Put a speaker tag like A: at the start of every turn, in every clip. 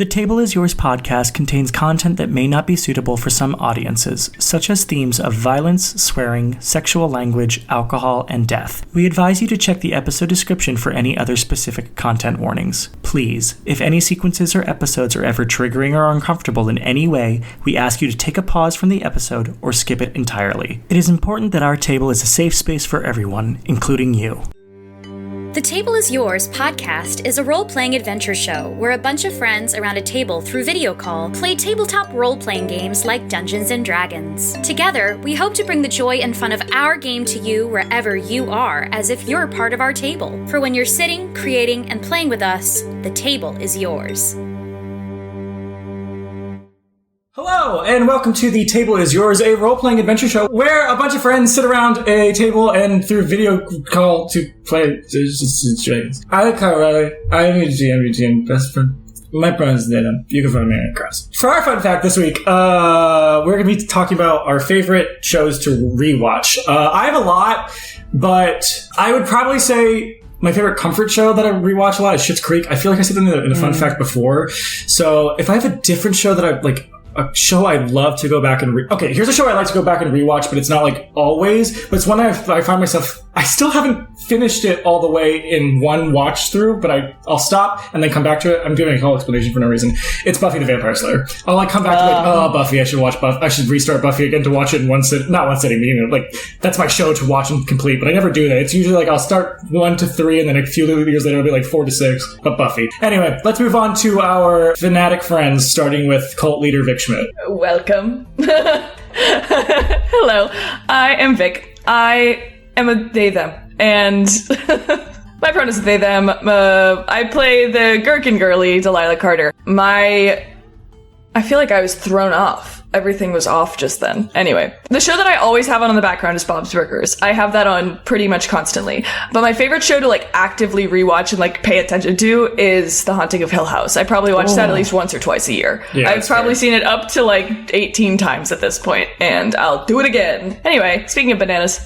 A: The Table is Yours podcast contains content that may not be suitable for some audiences, such as themes of violence, swearing, sexual language, alcohol, and death. We advise you to check the episode description for any other specific content warnings. Please, if any sequences or episodes are ever triggering or uncomfortable in any way, we ask you to take a pause from the episode or skip it entirely. It is important that our table is a safe space for everyone, including you.
B: The Table is Yours podcast is a role-playing adventure show where a bunch of friends around a table through video call play tabletop role-playing games like Dungeons & Dragons. Together, we hope to bring the joy and fun of our game to you wherever you are, as if you're part of our table. For when you're sitting, creating, and playing with us, the table is yours.
C: Hello, and welcome to The Table is Yours, a role-playing adventure show where a bunch of friends sit around a table and through video call to play Dungeons & Dragons. I'm Kyle Riley. I'm your GM, best friend. My pronouns is Nana. You can find me on Cross. For our fun fact this week, we're going to be talking about our favorite shows to rewatch. I have a lot, but I would probably say my favorite comfort show that I rewatch a lot is Schitt's Creek. I feel like I said that in a fun fact before. So if I have a different show that I like, a show I'd love to go back and okay, here's a show I like to go back and rewatch, but it's not like always, but it's one I find myself, I still haven't finished it all the way in one watch through, but I'll stop and then come back to it. I'm doing a whole explanation for no reason. It's Buffy the Vampire Slayer. I'll like come back to like, oh, Buffy, I should watch I should restart Buffy again to watch it in not one sitting, you know, like that's my show to watch and complete, but I never do that. It's usually like I'll start 1 to 3 and then a few years later it'll be like 4 to 6, but Buffy. Anyway, let's move on to our fanatic friends, starting with cult leader Vic Schmidt.
D: Welcome. Hello, I am Vic. I am a they, them, and my pronouns are they, them. I play the Gherkin girly, Delilah Carter. I feel like I was thrown off. Everything was off just then. Anyway, the show that I always have on in the background is Bob's Burgers. I have that on pretty much constantly. But my favorite show to like actively rewatch and like pay attention to is The Haunting of Hill House. I probably watch that at least once or twice a year. Yeah, I've probably seen it up to like 18 times at this point, and I'll do it again. Anyway, speaking of bananas.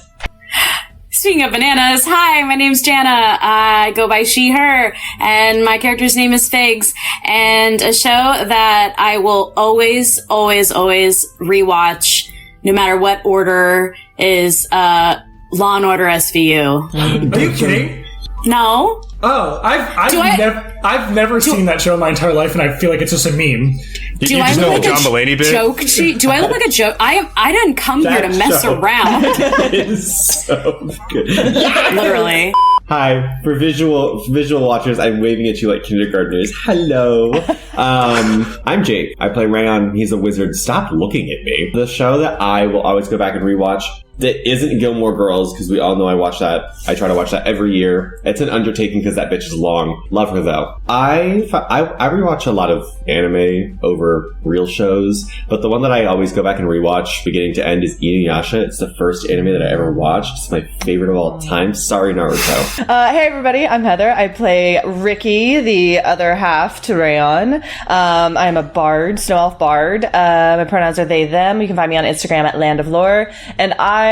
E: Speaking of bananas, hi, my name's Jana. I go by she, her, and my character's name is Figs. And a show that I will always, always, always rewatch, no matter what order, is Law and Order SVU.
C: Are you kidding?
E: No.
C: Oh, I've never seen that show in my entire life, and I feel like it's just a meme.
F: You just know John Mulaney bit?
E: Do I look like a joke? I didn't come here to mess around.
G: It is so good.
E: Yeah, literally.
G: Hi, for visual watchers, I'm waving at you like kindergartners. Hello. I'm Jake. I play Rayon. He's a wizard. Stop looking at me. The show that I will always go back and rewatch that isn't Gilmore Girls, because we all know I watch that. I try to watch that every year. It's an undertaking because that bitch is long. Love her though. I rewatch a lot of anime over real shows, but the one that I always go back and rewatch beginning to end is Inuyasha. It's the first anime that I ever watched. It's my favorite of all time. Sorry, Naruto.
H: Hey everybody, I'm Heather. I play Ricky, the other half to Rayon. I'm a bard, snow elf bard. My pronouns are they, them. You can find me on Instagram at Land of Lore. And I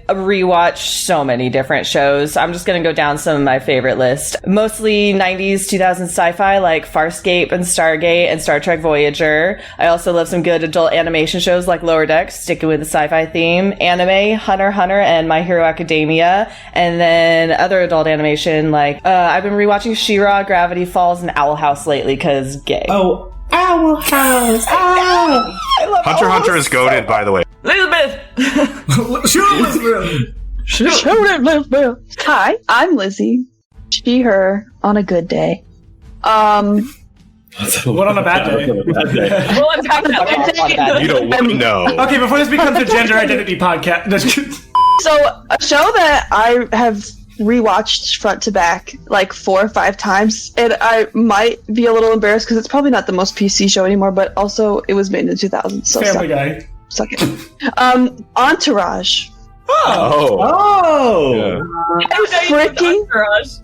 H: rewatch so many different shows. I'm just going to go down some of my favorite list. Mostly 90s, 2000s sci-fi like Farscape and Stargate and Star Trek Voyager. I also love some good adult animation shows like Lower Decks, sticking with the sci-fi theme. Anime, Hunter x Hunter and My Hero Academia. And then other adult animation like I've been rewatching She-Ra, Gravity Falls, and Owl House lately because gay.
G: Oh, Owl House!
H: I love
F: Hunter x Hunter is goated, by the way.
D: Elizabeth!
H: Shoot, Elizabeth!
I: Hi, I'm Lizzie. She, her, on a good day.
C: What on a bad day?
D: Well, I'm talking about that.
F: You don't want to know.
C: Okay, before this becomes a gender identity podcast.
I: So, a show that I have rewatched front to back like 4 or 5 times, and I might be a little embarrassed because it's probably not the most PC show anymore, but also it was made in the 2000s. So
C: Family Guy.
I: Suck it. Entourage.
G: Oh! Yeah.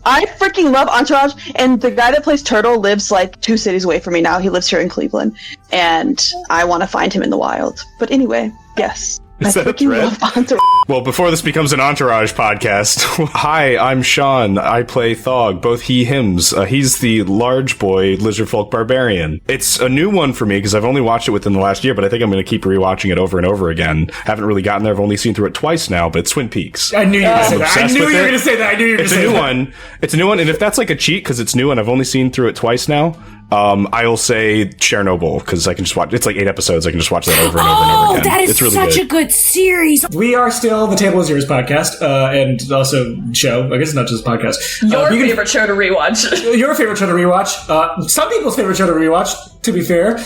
I: I freaking love Entourage, and the guy that plays Turtle lives like 2 cities away from me now. He lives here in Cleveland, and I want to find him in the wild. But anyway, yes.
F: Is that a
I: freaking
F: thread?
I: love Entourage.
F: Well, before this becomes an Entourage podcast, hi, I'm Sean. I play Thog, both he, hims. He's the large boy lizard folk barbarian. It's a new one for me because I've only watched it within the last year, but I think I'm going to keep rewatching it over and over again. Haven't really gotten there. I've only seen through it twice now, but it's Twin Peaks.
C: I knew you were going to say that. I
F: obsessed
C: knew you
F: with
C: were
F: it.
C: going to say that. I knew you were going to say that.
F: It's a new one. It's a new one, and if that's like a cheat because it's new and I've only seen through it twice now, I'll say Chernobyl because I can just watch. It's like 8 episodes. I can just watch that over and over and over again.
E: That is
F: it's really
E: such
F: good.
E: a good series.
C: We are still the Table is Yours podcast, and also show. I guess it's not just a podcast.
D: Your favorite show to rewatch.
C: Your favorite show to rewatch. Some people's favorite show to rewatch, to be fair,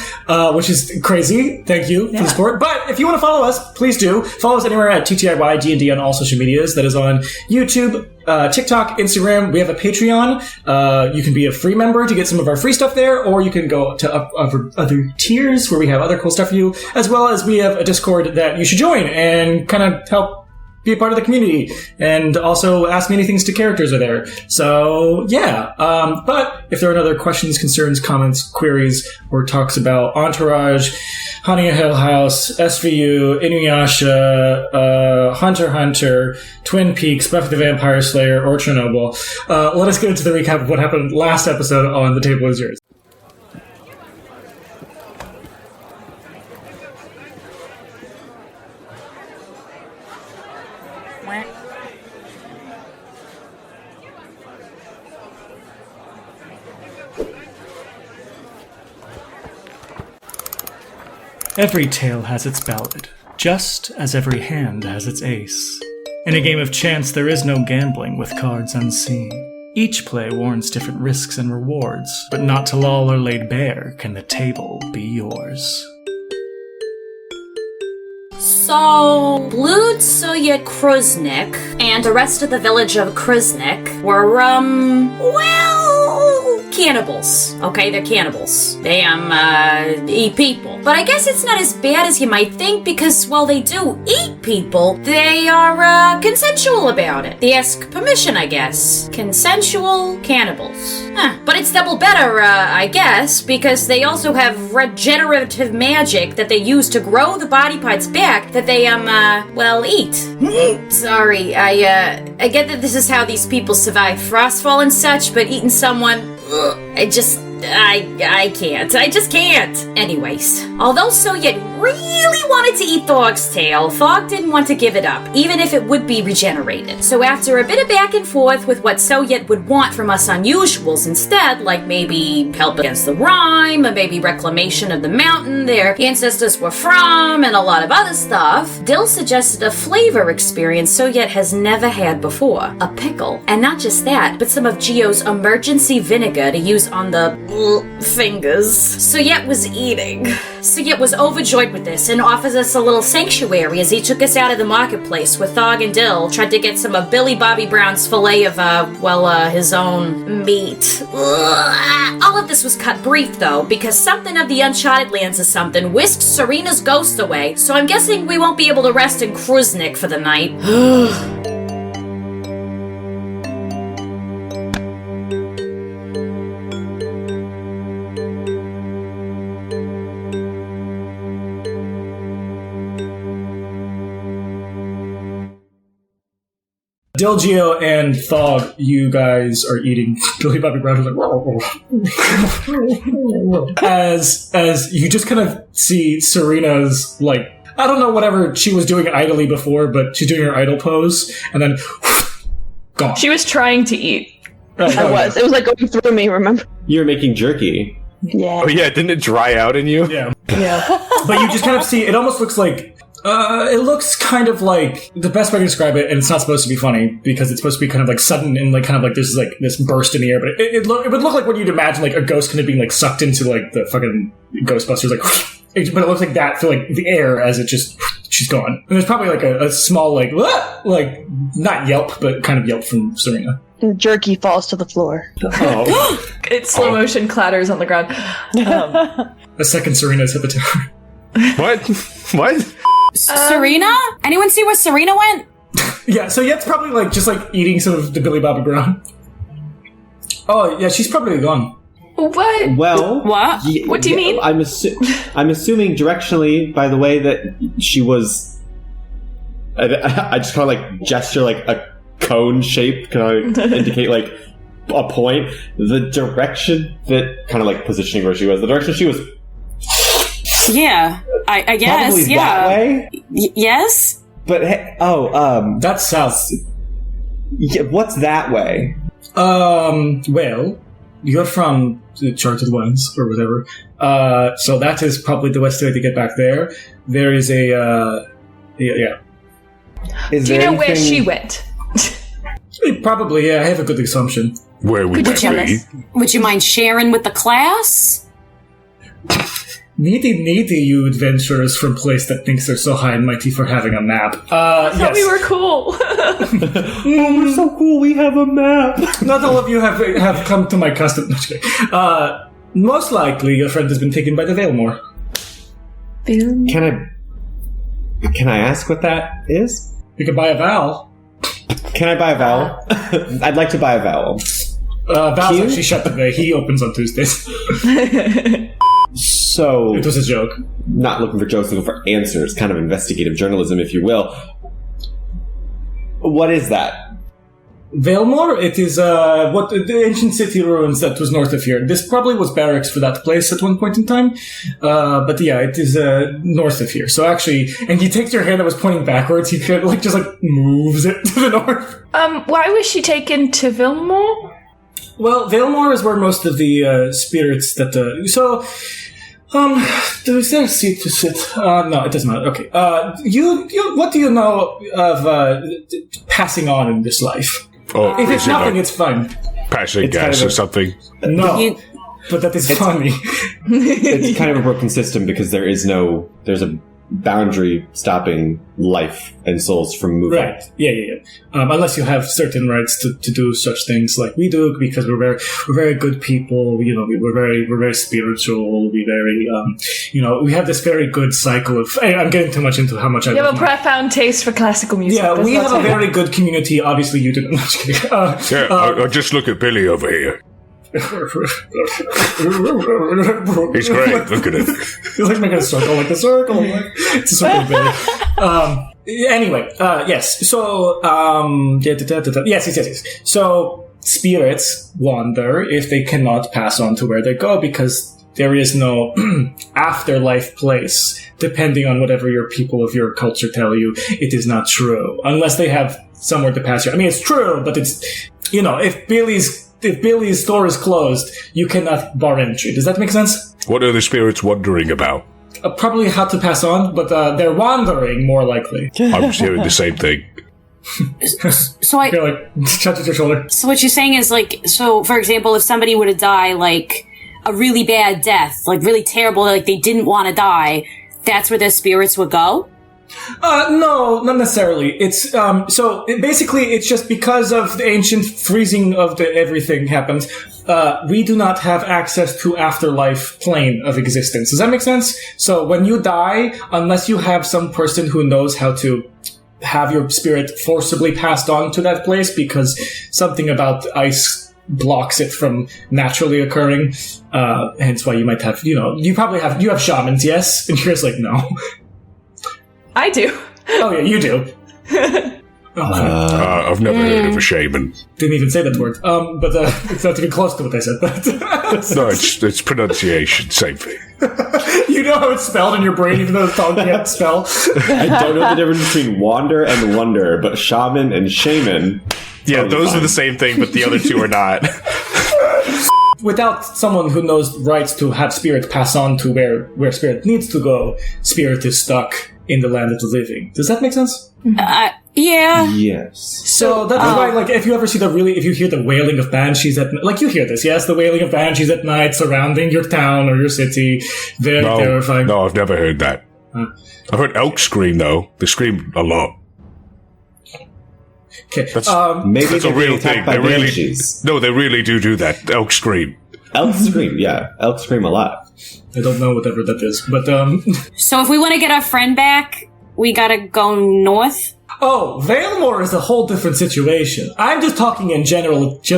C: which is crazy. Thank you for the support. But if you want to follow us, please do. Follow us anywhere at TTIY D&D on all social medias. That is on YouTube, TikTok, Instagram. We have a Patreon. You can be a free member to get some of our free stuff there, or you can go to other tiers where we have other cool stuff for you, as well as we have a Discord that you should join and kind of help be a part of the community, and also ask me anything to characters are there. So, yeah. But if there are other questions, concerns, comments, queries, or talks about Entourage, Haunting a Hill House, SVU, Inuyasha, Hunter x Hunter, Twin Peaks, Buffy the Vampire Slayer, or Chernobyl, let us get into the recap of what happened last episode on The Table is Yours. Every tale has its ballad, just as every hand has its ace. In a game of chance, there is no gambling with cards unseen. Each play warrants different risks and rewards, but not till all are laid bare can the table be yours.
B: So, Blüd, Sojet, Crusnik, and the rest of the village of Crusnik were, cannibals. Okay, they're cannibals. They, eat people. But I guess it's not as bad as you might think because while they do eat people, they are, consensual about it. They ask permission, I guess. Consensual cannibals. But it's double better, I guess, because they also have regenerative magic that they use to grow the body parts back that they, eat. Sorry, I get that this is how these people survive frostfall and such, but eating someone, I can't. I just can't. Anyways, although Sojet really wanted to eat Thog's tail, Thog didn't want to give it up, even if it would be regenerated. So after a bit of back and forth with what Sojet would want from us unusuals instead, like maybe help against the rhyme, or maybe reclamation of the mountain their ancestors were from, and a lot of other stuff, Dill suggested a flavor experience Sojet has never had before. A pickle. And not just that, but some of Gio's emergency vinegar to use on the fingers. Sojet was eating. Sojet was overjoyed with this and offers us a little sanctuary as he took us out of the marketplace where Thog and Dill tried to get some of Billy Bobby Brown's fillet of, his own meat. All of this was cut brief though, because something of the Uncharted Lands or something whisked Serena's ghost away, so I'm guessing we won't be able to rest in Crusnik for the night.
C: Dill, Gio, and Thog, you guys are eating. Billy Bobby Brown is like, as you just kind of see Serena's, like, I don't know, whatever she was doing idly before, but she's doing her idle pose, and then gone.
D: She was trying to eat.
I: I was. It was like going through me, remember?
G: You were making jerky.
I: Yeah.
F: Oh yeah, didn't it dry out in you?
C: Yeah.
I: Yeah.
C: But you just kind of see, it almost looks like, it looks kind of like, the best way to describe it, and it's not supposed to be funny, because it's supposed to be kind of like sudden and like kind of like there's like this burst in the air, but it would look like what you'd imagine like a ghost kind of being like sucked into like the fucking Ghostbusters, like, but it looks like that for like the air as it just, she's gone. And there's probably like a small like not yelp, but kind of yelp from Serena.
I: And jerky falls to the floor.
G: Oh.
D: It slow motion clatters on the ground.
C: The second Serena's hit the tower.
F: What?
E: Serena? Anyone see where Serena went?
C: Yeah, so it's probably like just like eating some of the Billy Bobby Brown. Oh yeah, she's probably gone.
D: What?
G: Well,
E: What?
D: What do you mean?
G: I'm assuming directionally by the way that she was I just kind of like gesture like a cone shape, kind of indicate like a point. The direction that kind of like positioning where she was, the direction she was.
E: Yeah, I guess.
G: Probably
E: Yeah.
G: that way.
E: Yes.
G: But hey,
C: That's south.
G: yeah, what's that way?
C: Well, you're from the Uncharted Lands or whatever. So that is probably the best way to get back there. There is a, yeah.
G: Is
D: Do you
G: there
D: know where
G: anything-
D: she went?
C: Probably, yeah, I have a good assumption.
F: Where we
E: Would
F: might
E: you,
F: be.
E: would you mind sharing with the class?
C: Needy, you adventurers from place that thinks they're so high and mighty for having a map.
D: Thought
C: Yes.
D: we were cool.
G: Oh, we're so cool. We have a map.
C: Not all of you have come to my custom. No, just kidding. Most likely, your friend has been taken by the Veilmore.
G: Can I ask what that is?
C: You could buy a vowel.
G: Can I buy a vowel? I'd like to buy a vowel.
C: Val's
G: Cute?
C: actually shut today. He opens on Tuesdays.
G: So,
C: It was a joke.
G: not looking for jokes, looking for answers. Kind of investigative journalism, if you will. What is that?
C: Veilmore, it is what the ancient city ruins that was north of here. This probably was barracks for that place at one point in time. But yeah, it is north of here. So actually, and he takes your hand that was pointing backwards, he kind of just moves it to the north.
D: Why was she taken to Vilmore?
C: Well, Veilmore is where most of the spirits that is there a seat to sit? No, it doesn't matter. Okay. You what do you know of passing on in this life?
F: Oh,
C: If
F: is
C: it's
F: it
C: nothing,
F: like
C: it's fine.
F: passing
G: It's kind
F: gas
G: of
F: or
G: a-
F: something?
C: No,
E: You-
C: but that is funny.
G: It's kind of a broken system because there's a boundary stopping life and souls from moving.
C: Right. Yeah. Unless you have certain rights to do such things like we do, because we're very good people. You know, we're very spiritual. We very we have this very good cycle of. I'm getting too much into how much I
D: You have a
C: love
D: profound taste for classical music.
C: Yeah,
D: That's
C: we
D: not
C: have a
D: so-
C: very good community. Obviously, you didn't. I'm just kidding.
F: Yeah, just look at Billy over here. He's great. Look at him.
C: He's like making a circle, like a circle. Like, it's a circle, baby. Anyway, yes. So, yes. So, spirits wander if they cannot pass on to where they go because there is no afterlife place. Depending on whatever your people of your culture tell you, it is not true unless they have somewhere to pass you. I mean, it's true, but it's if Billy's store is closed, you cannot bar entry. Does that make sense?
F: What are the spirits wondering about?
C: Probably how to pass on, but they're wandering more likely.
F: I was hearing the same thing.
E: So I.
C: You're like, touches your shoulder.
E: So what you're saying is so for example, if somebody were to die like a really bad death, like really terrible, like they didn't want to die, that's where their spirits would go?
C: No, not necessarily. It's basically it's just because of the ancient freezing of the everything happened. We do not have access to afterlife plane of existence. Does that make sense? So when you die, unless you have some person who knows how to have your spirit forcibly passed on to that place, because something about ice blocks it from naturally occurring. Hence why you might have, you have shamans, yes? And you're just like, no.
D: I do.
C: Oh yeah, you do.
F: I've never heard of a shaman.
C: Didn't even say that word. But it's not even close to what I said. But
F: No, it's pronunciation, same thing.
C: you know how it's spelled in your brain, even though the tongue can't spell.
G: I don't know the difference between wander and wonder, but shaman and shaman.
F: Yeah,
G: totally
F: those
G: fine.
F: are the same thing, but the other two are not.
C: Without someone who knows rights to have spirit pass on to where spirit needs to go, spirit is stuck in the land of the living. Does that make sense?
E: Yeah.
G: Yes.
C: So that's why, like, if you ever see if you hear the wailing of banshees at, like, you hear this, yes, the wailing of banshees at night surrounding your town or your city, very terrifying.
F: No, I've never heard that. I've heard elk scream, though. They scream a lot.
C: Okay,
G: Maybe
F: That's a
G: they're
F: real
G: being
F: thing.
G: attacked by
F: They really,
G: banshees.
F: no, they really do that. Elk scream.
G: Elk scream, yeah. Elk scream a lot.
C: I don't know whatever that is, but
E: So if we want to get our friend back, we gotta go north?
C: oh, Veilmore is a whole different situation. I'm just talking in generalities.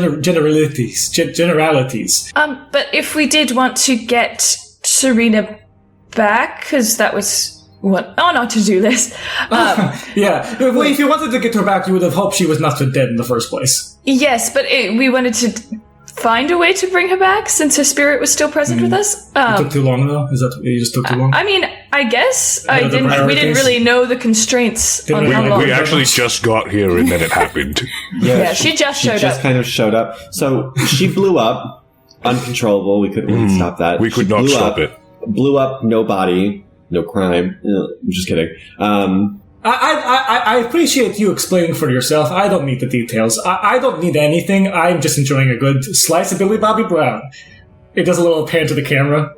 D: But if we did want to get Serena back, because that was on our to-do list.
C: Yeah. Well, if you wanted to get her back, you would have hoped she was not dead in the first place.
D: Yes, but we wanted to find a way to bring her back since her spirit was still present with us.
C: It took too long, though? Is that you just took too long?
D: I mean, I guess
C: the
D: we
C: priorities?
D: didn't really know the constraints on how long.
F: We actually just got here and then it happened.
D: Yeah, she just showed
G: just
D: up.
G: kind of showed up. So she blew up, uncontrollable. We couldn't stop that.
F: We could
G: She
F: not
G: blew
F: stop
G: up,
F: it.
G: Blew up, no body, no crime. I'm just kidding.
C: I appreciate you explaining for yourself. I don't need the details. I don't need anything. I'm just enjoying a good slice of Billy Bobby Brown. It does a little pan to the camera.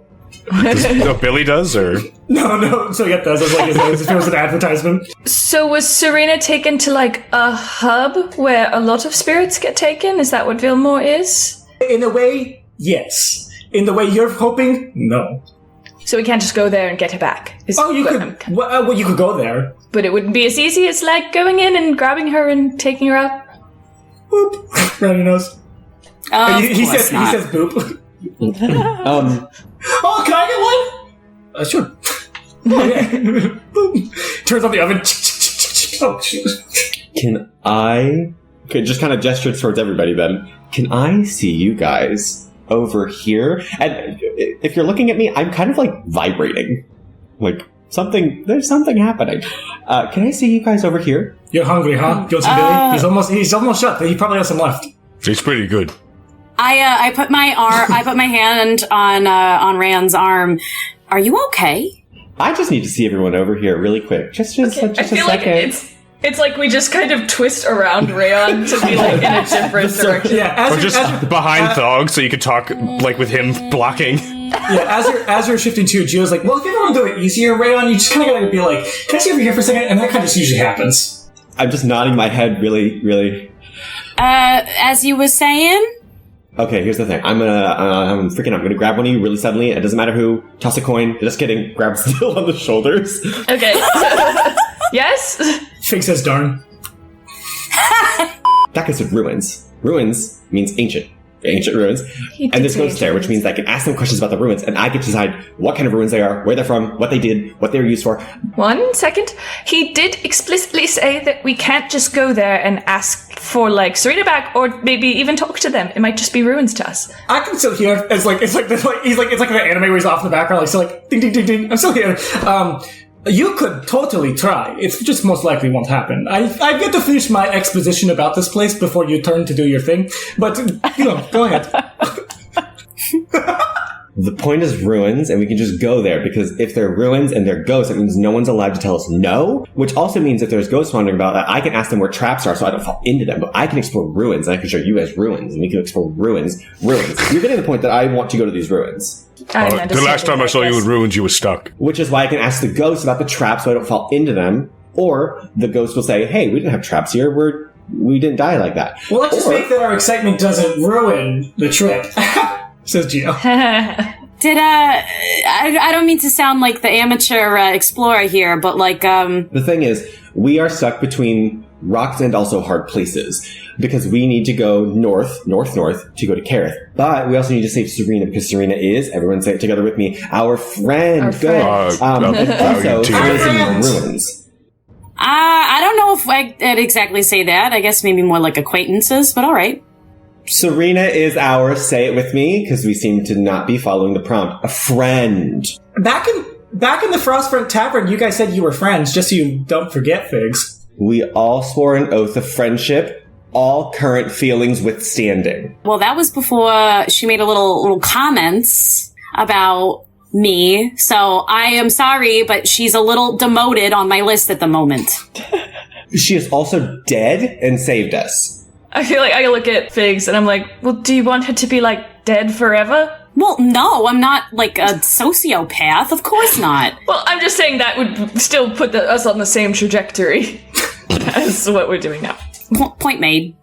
F: Billy does, or?
C: No, Sojet does. It's like as if it was an advertisement.
D: So was Serena taken to like a hub where a lot of spirits get taken? Is that what Vilmore is?
C: In a way, yes. In the way you're hoping, no.
D: So we can't just go there and get her back.
C: You could. Well, you could go there.
D: But it wouldn't be as easy as like going in and grabbing her and taking her out.
C: Boop. Right in your nose. He says boop. Oh, can I get one? Sure. Oh, yeah. Boop. Turns on the oven. Oh, shoot.
G: Can I... Okay, just kind of gesture towards everybody then. Can I see you guys over here? And if you're looking at me, I'm kind of like vibrating. Like there's something happening. Can I see you guys over here?
C: You're hungry, huh? You want some Billy? He's almost shut. He probably has some left.
F: He's pretty good.
E: I put my hand on Rand's arm. Are you okay?
G: I just need to see everyone over here really quick. Just
D: I
G: a
D: feel
G: second.
D: like it's like we just kind of twist around Rayon to be like in a different direction.
C: Yeah,
F: Or just behind Thog so you could talk like with him blocking.
C: Yeah, as you're shifting to, Gio's like, well, if you ever want to do it easier, Rayon, you just kind of gotta be like, can I see over here for a second? And that kind of just usually happens.
G: I'm just nodding my head really, really.
E: As you were saying?
G: Okay, here's the thing. I'm gonna grab one of you really suddenly. It doesn't matter who. Toss a coin. Just kidding. Grab Still on the shoulders.
D: Okay. Yes?
C: Fig says darn.
G: That goes with ruins. Ruins means ancient. Ancient ruins. And there's ghosts there, which means I can ask them questions about the ruins, and I get to decide what kind of ruins they are, where they're from, what they did, what they were used for.
D: 1 second. He did explicitly say that we can't just go there and ask for like Serena back, or maybe even talk to them. It might just be ruins to us.
C: I can still hear. It's like the anime where he's off in the background, like so, like ding ding ding ding. I'm still here. You could totally try. It just most likely won't happen. I get to finish my exposition about this place before you turn to do your thing. But, go ahead.
G: The point is ruins, and we can just go there, because if they're ruins and they're ghosts, it means no one's allowed to tell us no, which also means if there's ghosts wandering about, I can ask them where traps are so I don't fall into them, but I can explore ruins, and I can show you guys ruins, and we can explore ruins. You're getting to the point that I want to go to these ruins.
F: The last time I saw you in ruins, you were stuck.
G: Which is why I can ask the ghosts about the traps so I don't fall into them, or the ghost will say, hey, we didn't have traps here, we didn't die like that.
C: Well, let's just make that our excitement doesn't ruin the trip, says Gio.
E: I don't mean to sound like the amateur explorer here, but like,
G: The thing is, we are stuck between rocks and also hard places, because we need to go north to go to Kareth. But we also need to save Serena, because Serena is, everyone say it together with me, our friend. Good. And also, she lives in ruins.
E: I don't know if I'd exactly say that. I guess maybe more like acquaintances, but all right.
G: Serena is our, say it with me, because we seem to not be following the prompt, a friend.
C: Back in the Frostfront Tavern, you guys said you were friends, just so you don't forget, Figs.
G: We all swore an oath of friendship, all current feelings withstanding.
E: Well, that was before she made a little comments about me, so I am sorry, but she's a little demoted on my list at the moment.
G: She is also dead and saved us.
D: I feel like I look at Figs and I'm like, well, do you want her to be like dead forever?
E: Well, no, I'm not like a sociopath. Of course not.
D: Well, I'm just saying that would still put us on the same trajectory as what we're doing now.
E: Point made.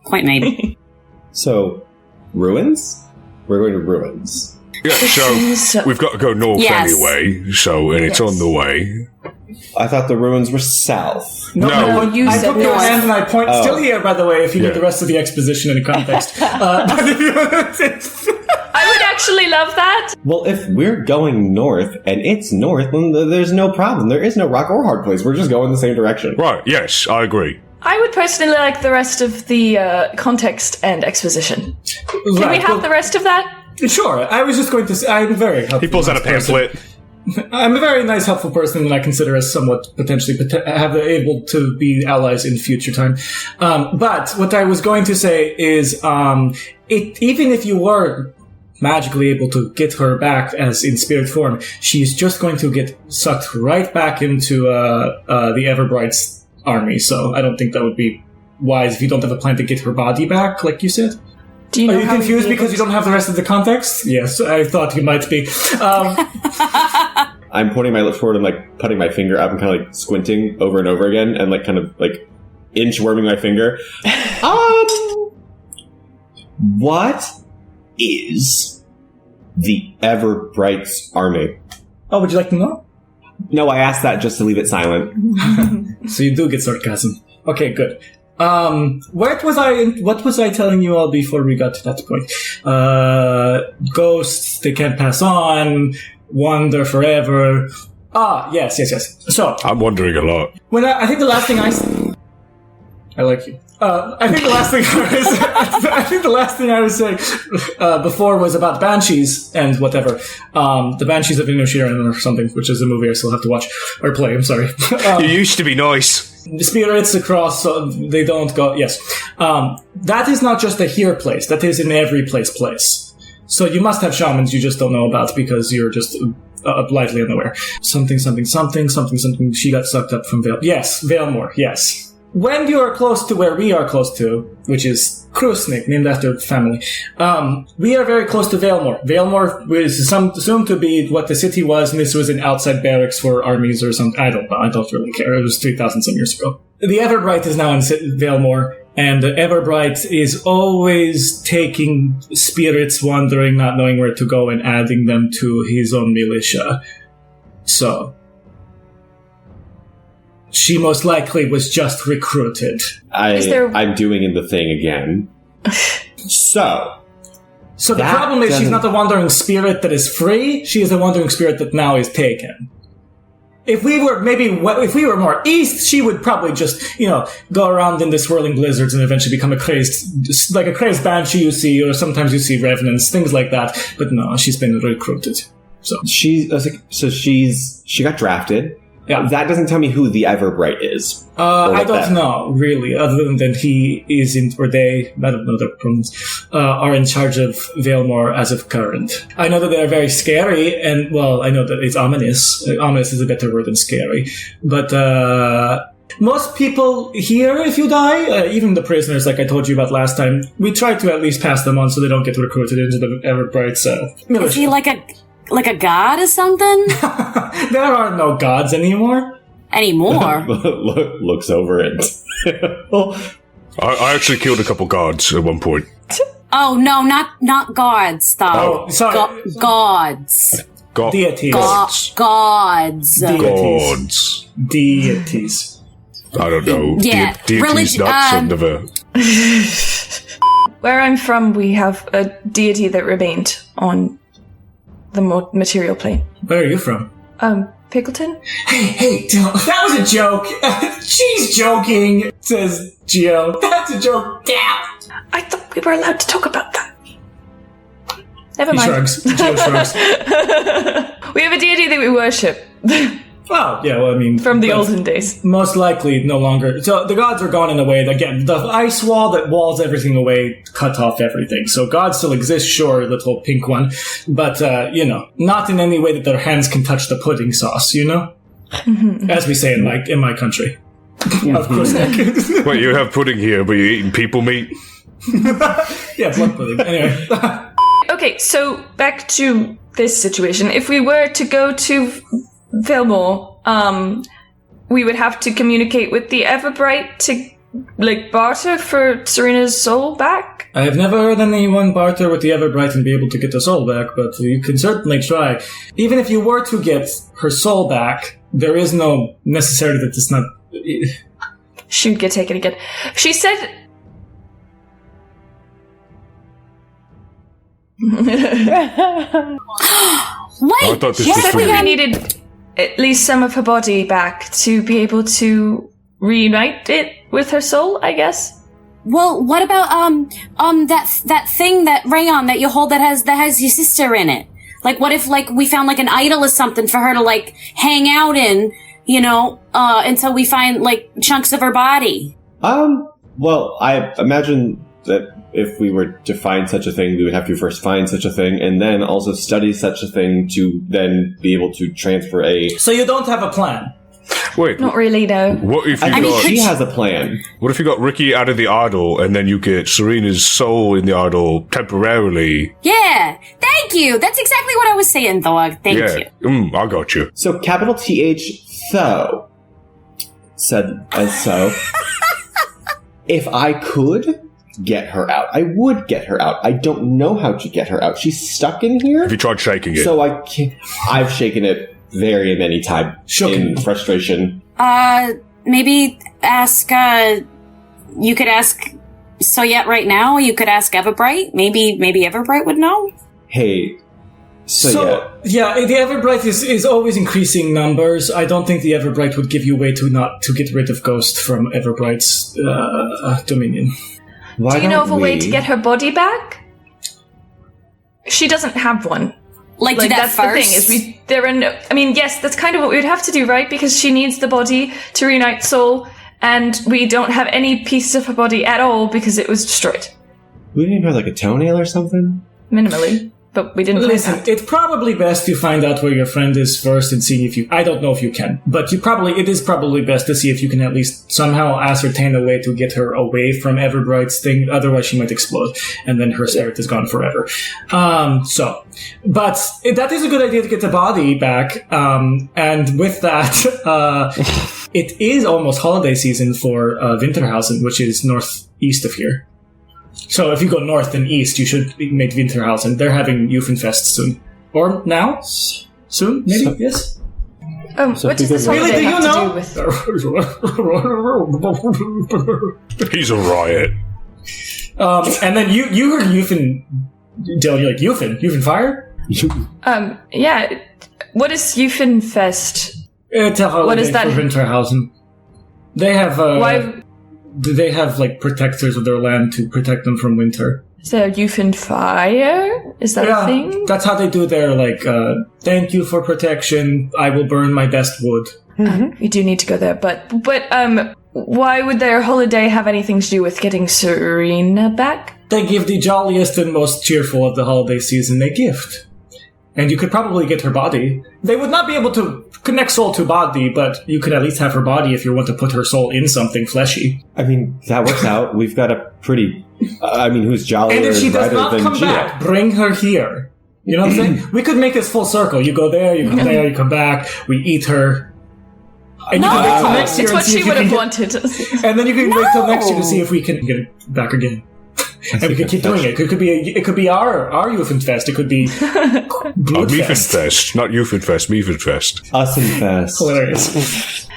G: So, ruins? We're going to ruins.
F: Yeah, so we've got to go north anyway, and it's on the way.
G: I thought the ruins were south.
C: No.
D: You
C: I
D: said
C: took your
D: north.
C: hand and I point. Still here, by the way, if you need the rest of the exposition in context.
D: I would actually love that.
G: Well, if we're going north and it's north, then there's no problem. There is no rock or hard place. We're just going the same direction.
F: Right, yes, I agree.
D: I would personally like the rest of the context and exposition. Can we have the rest of that?
C: Sure. I was just going to say, I'm very helpful.
F: He pulls out a pamphlet.
C: I'm a very nice, helpful person that I consider as somewhat potentially able to be allies in future time. But what I was going to say is, even if you were magically able to get her back as in spirit form, she's just going to get sucked right back into the Everbright's army. So I don't think that would be wise if you don't have a plan to get her body back, like you said.
D: Do you know
C: Are you confused because you don't have the rest of the context? Yes, I thought you might be.
G: I'm pointing my lips forward and like putting my finger up and kind of like squinting over and over again and like kind of like inchworming my finger. What is the Everbright's army?
C: Oh, would you like to know?
G: No, I asked that just to leave it silent.
C: So you do get sarcasm. Okay, good. What was I telling you all before we got to that point? Ghosts, they can't pass on, wander forever. Yes. So.
F: I'm wondering a lot.
C: I think the last thing I like you. I think the last thing I was saying before was about banshees and whatever. The Banshees of Inisherin or something, which is a movie I still have to watch or play. I'm sorry.
F: You used to be nice.
C: Spirits across, so they don't go. Yes, that is not just a here place. That is in every place. So you must have shamans you just don't know about because you're just blithely unaware. Something. She got sucked up from Vale. Yes, Valemore. Yes. When you are close to where we are close to, which is Crusnik, named after the family, we are very close to Valemore. Valemore was assumed to be what the city was, and this was an outside barracks for armies or something. I don't know. I don't really care. It was 3,000 some years ago. The Everbright is now in Valemore, and the Everbright is always taking spirits wandering, not knowing where to go, and adding them to his own militia. So she most likely was just recruited.
G: I'm doing the thing again. So
C: the problem is she's not the wandering spirit that is free. She is the wandering spirit that now is taken. If we were more east, she would probably just, go around in the swirling blizzards and eventually become a crazed banshee you see, or sometimes you see revenants, things like that. But no, she's been recruited. So
G: she got drafted.
C: Yeah.
G: That doesn't tell me who the Everbright is.
C: I don't know, really, other than he is or they, I don't know their pronouns, are in charge of Valemore as of current. I know that they're very scary, and, well, I know that it's ominous. Ominous is a better word than scary. But, most people here, if you die, even the prisoners, like I told you about last time, we try to at least pass them on so they don't get recruited into the Everbright's militia.
E: Is he like a god or something?
C: There are no gods anymore.
G: Looks over it.
F: I actually killed a couple guards at one point.
E: Oh no, not guards, though.
C: Oh, sorry.
E: Gods.
C: Deities.
E: Gods.
C: Deities.
F: I don't know.
E: Yeah.
F: Deities not son of a...
D: Where I'm from, we have a deity that remained on the material plane.
C: Where are you from?
D: Pickleton?
C: Hey, that was a joke. She's joking, says Gio. That's a joke. Damn.
D: I thought we were allowed to talk about that. Never mind.
C: Shrugs. Gio shrugs.
D: We have a deity that we worship.
C: Oh, yeah, well, I mean...
D: From the olden days.
C: Most likely no longer. So the gods are gone in a way that, again, the ice wall that walls everything away cut off everything. So gods still exist, sure, little pink one. But, not in any way that their hands can touch the pudding sauce, As we say in my country. Of course.
F: Wait, you have pudding here, but you're eating people meat?
C: Yeah, blood pudding. Anyway.
D: Okay, so back to this situation. If we were to go to Valemore, we would have to communicate with the Everbright to, barter for Serena's soul back?
C: I have never heard anyone barter with the Everbright and be able to get the soul back, but you can certainly try. Even if you were to get her soul back, there is no necessity that it's not...
D: She would get taken again. She said...
F: I thought this was for
D: We
F: you.
D: needed at least some of her body back to be able to reunite it with her soul, I guess.
E: Well, what about that thing that Rayon that you hold that has your sister in it? Like, what if we found an idol or something for her to hang out in, until we find chunks of her body?
G: Well, I imagine that if we were to find such a thing, we would have to first find such a thing and then also study such a thing to then be able to transfer a...
C: So you don't have a plan?
F: Wait,
D: Not really, no.
F: what if you
G: I mean,
F: got...
G: she has a plan.
F: What if you got Ricky out of the idol and then you get Serena's soul in the idol temporarily?
E: Yeah, thank you. That's exactly what I was saying, Thog. Thank you.
F: I got you.
G: So capital TH Tho said as so. If I could get her out, I would get her out. I don't know how to get her out. She's stuck in here.
F: Have you tried shaking it?
G: So I can't. I've shaken it very many times in frustration.
E: Maybe ask, you could ask Sojet right now. You could ask Everbright. Maybe Everbright would know.
G: Hey,
C: So yeah, the Everbright is always increasing numbers. I don't think the Everbright would give you a way to get rid of Ghost from Everbright's dominion.
G: Why
D: Do you know of a way
G: we-
D: to get her body back? She doesn't have one.
E: Do that
D: that's
E: first?
D: the thing, there are no... I mean, yes, that's kind of what we would have to do, right? Because she needs the body to reunite soul, and we don't have any pieces of her body at all because it was destroyed.
G: We didn't have a toenail or something?
D: Minimally. But we didn't
C: Listen,
D: find that.
C: it's probably best you find out where your friend is first and see if you... I don't know if you can, but it is probably best to see if you can at least somehow ascertain a way to get her away from Everbright's thing, otherwise she might explode, and then her spirit is gone forever. But that is a good idea to get the body back, and with that, it is almost holiday season for Winterhausen, which is northeast of here. So if you go north and east, you should make Winterhausen. They're having Jugendfest soon. Or now? Soon? Maybe? Yes?
G: So
D: What does this
G: people-
D: holiday
C: Really, do
D: have
C: you
D: to do with...
F: He's a riot.
C: And then you heard Jufen... Dylan, you're like, Jufen fire?
D: Yeah. What is Jugendfest?
C: It's a holiday
D: is that?
C: for Winterhausen. They have...
D: Why
C: They have, protectors of their land to protect them from winter.
D: is there Jugendfire? Is that a thing?
C: That's how they do their, thank you for protection, I will burn my best wood.
D: We do need to go there, but why would their holiday have anything to do with getting Serena back?
C: They give the jolliest and most cheerful of the holiday season a gift. And you could probably get her body. They would not be able to connect soul to body, but you could at least have her body if you want to put her soul in something fleshy.
G: I mean, that works out. We've got a pretty... who's jollier
C: And if she
G: and
C: does
G: brighter
C: not
G: than
C: come
G: Gina?
C: back, bring her here. You know what I'm saying? We could make this full circle. You go there, you come there, you come back, we eat her. And you can wait till next year
D: It's
C: and
D: what
C: see
D: she
C: if you
D: would
C: can
D: have
C: get,
D: wanted.
C: and then you can wait till next year to see if we can get it back again. And we could keep doing it. It could be our Jugendfest. It could be Blüdfest.
F: Miefenfest. Not Jugendfest, Miefenfest.
G: Us and Fest.
C: Hilarious.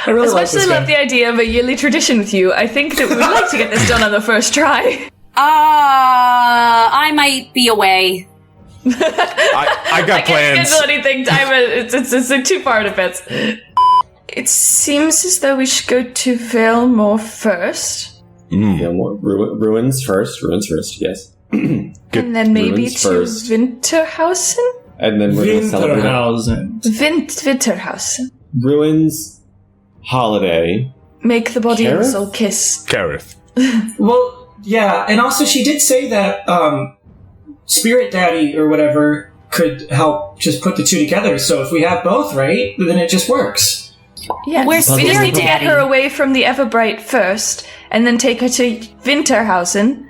C: I really
D: As
C: like
D: much as
C: this
D: I love
C: guy.
D: the idea of a yearly tradition with you, I think that we would like to get this done on the first try.
E: I might be away.
F: I got
D: I can't
F: plans.
D: schedule anything. It's too far in advance. It seems as though we should go to Valemore first.
G: Yeah, more ruins first, yes.
D: And then maybe
G: ruins
D: to
G: first.
D: Winterhausen?
G: And then we're going to celebrate it.
C: Winterhausen.
D: Winterhausen.
G: Ruins, holiday.
D: Make the body and
G: Kareth?
D: soul kiss.
F: Kareth.
C: Well, yeah, and also she did say that Spirit Daddy or whatever could help just put the two together. So if we have both, right, then it just works.
D: Yes.
E: Where's
D: We just
E: Spirit
D: need to get
E: Daddy?
D: her away from the Everbright first, and then take her to Winterhausen.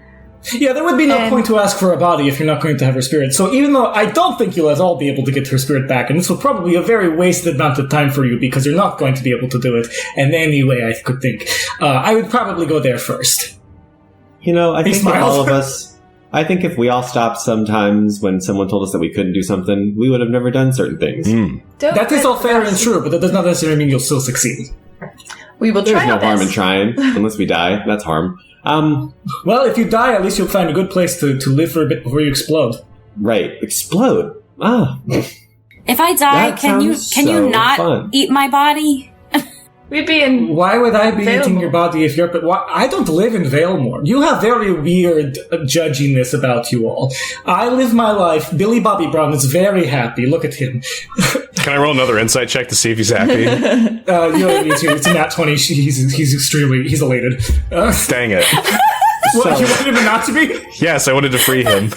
C: Yeah, there would be no
D: And-
C: point to ask for a body if you're not going to have her spirit. So even though I don't think you'll at all be able to get her spirit back, and this will probably be a very wasted amount of time for you because you're not going to be able to do it in any way I could think, I would probably go there first.
G: I
C: He
G: think that
C: smiles.
G: all of us... I think if we all stopped sometimes when someone told us that we couldn't do something, we would have never done certain things.
C: That is all fair and true, but that does not necessarily mean you'll still succeed.
D: We will
G: There's
D: try
G: no
D: our
G: harm in
D: best.
G: trying, unless we die. That's harm.
C: Well, if you die, at least you'll find a good place to live for a bit before you explode.
G: Right. Explode. Ah.
E: If I die,
G: That
E: can you
G: sounds
E: not
G: so fun.
E: eat my body?
D: We'd be in.
C: Why would I be eating
D: Valemore.
C: your body if you're... But I don't live in Valemore. You have very weird judginess about you all. I live my life. Billy Bobby Brown is very happy. Look at him.
F: Can I roll another insight check to see if he's happy?
C: You don't need to. It's a nat 20. He's elated.
F: Dang it.
C: What, you wanted him not to be?
F: Yes, I wanted to free him.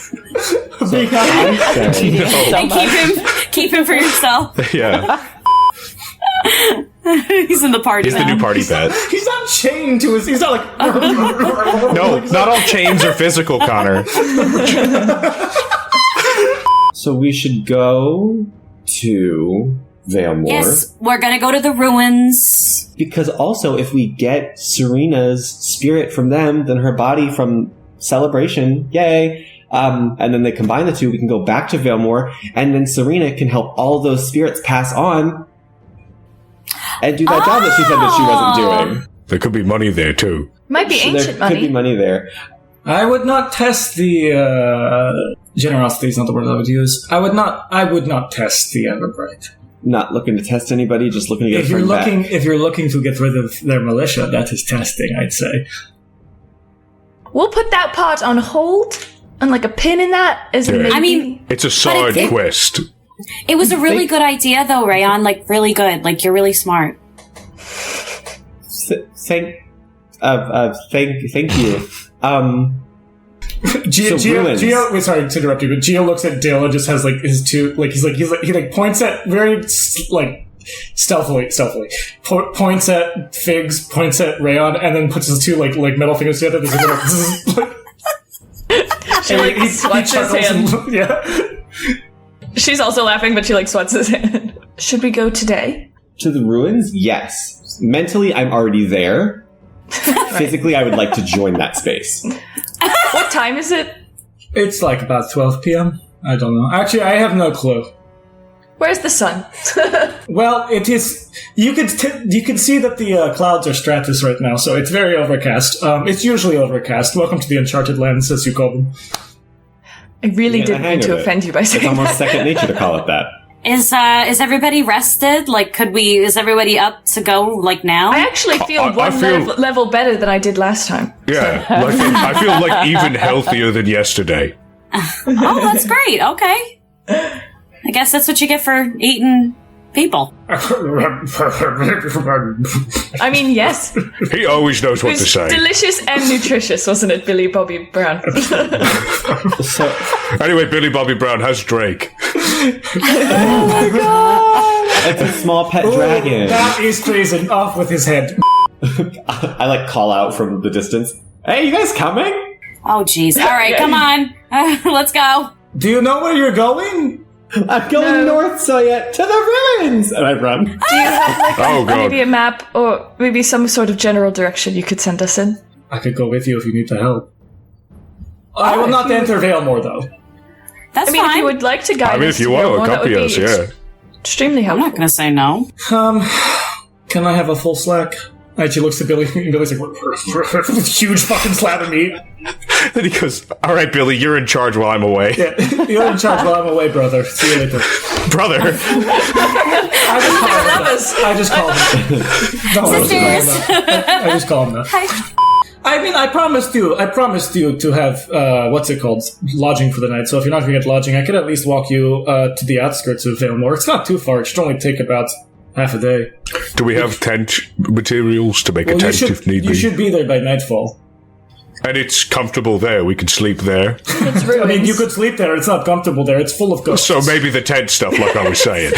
C: Be happy.
E: And keep him for yourself.
F: Yeah.
E: He's in the party
F: He's the
E: now.
F: new party pet.
C: He's not chained to his... He's not like...
F: No, not all chains are physical, Connor.
G: So we should go to Valemore.
E: Yes, we're gonna go to the ruins.
G: Because also, if we get Serena's spirit from them, then her body from Celebration, yay! And then they combine the two, we can go back to Valemore, and then Serena can help all those spirits pass on and do that job that she said that she wasn't doing.
F: There could be money there, too.
D: Might be
G: So
D: ancient
G: there could be money there.
C: I would not test the... generosity is not the word I would use. I would not test the Everbright.
G: Not looking to test anybody, just looking to get
C: If you're
G: a friend
C: looking, if you're looking to get rid of their militia, that is testing, I'd say.
D: We'll put that part on hold and like a pin in that as
F: Yeah.
D: maybe.
E: I mean,
F: It's a side
E: it-
F: quest.
E: it was a really good idea, though, Rayon. Like, really good. Like, you're really smart.
G: Thank you.
C: Gio, wait, sorry to interrupt you, but Gio looks at Dale and just has like his two, like he points at very stealthily, points at Figs, points at Rayon, and then puts his two like middle fingers together. There's a little,
D: she like swats his hand.
C: Yeah.
D: She's also laughing, but she like swats his hand. Should we go today?
G: To the ruins? Yes. Mentally, I'm already there. Physically, I would like to join that space.
D: What time is it?
C: It's like about 12 p.m. I don't know. Actually, I have no clue.
D: Where's the sun?
C: Well, it is. You could see that the clouds are stratus right now, so it's very overcast. It's usually overcast. Welcome to the Uncharted Lands, as you call them.
D: I really
G: You get the
D: didn't
G: hang
D: mean to
G: of it.
D: offend you by
G: It's
D: saying
G: almost
D: that.
G: second nature to call it that.
E: Is everybody rested? Like, is everybody up to go, like, now?
D: I actually feel
F: I
D: one
F: feel-
D: level better than I did last time.
F: Yeah, like, I feel like even healthier than yesterday.
E: Oh, that's great. Okay. I guess that's what you get for eating people.
D: I mean, yes. It
F: He always knows what to
D: was
F: say.
D: delicious and nutritious, wasn't it, Billy Bobby Brown?
G: So,
F: Anyway, Billy Bobby Brown, how's Drake?
G: it's a small pet dragon.
C: That is treason. Off with his head.
G: I like call out from the distance. Hey, you guys coming?
E: Oh, jeez. All right, come on. Let's go.
C: Do you know where you're going?
G: I'm going north, Sojet, to the ruins! And I run.
D: Do you have like
F: Oh, God.
D: maybe a map or maybe some sort of general direction you could send us in?
C: I could go with you if you need the help. I will not enter Valemore, though.
E: That's
D: I mean,
E: fine.
D: if you would like to guide us,
F: I mean, if you
D: to
F: want to
D: Valemore, that would
F: accompany us,
D: be
F: yeah.
D: extremely
E: I'm
D: helpful.
E: not going to say no.
C: Can I have a full slack? And she looks at Billy, and Billy's like, huge fucking slab of meat.
F: Then he goes, all right, Billy, you're in charge while I'm away.
C: Yeah, you're in charge while I'm away, brother. See you later.
F: Brother.
C: I just call him that. No, I just call him that. I mean, I promised you to have, lodging for the night. So if you're not going to get lodging, I could at least walk you to the outskirts of Valemore. It's not too far. It should only take about half a day.
F: Do we have tent materials to make a tent if need
C: you
F: be?
C: should be there by nightfall.
F: And it's comfortable there. We can sleep there.
D: It's
C: I mean,
D: ruins.
C: you could sleep there. It's not comfortable there. It's full of ghosts.
F: So maybe the tent stuff, like I was saying.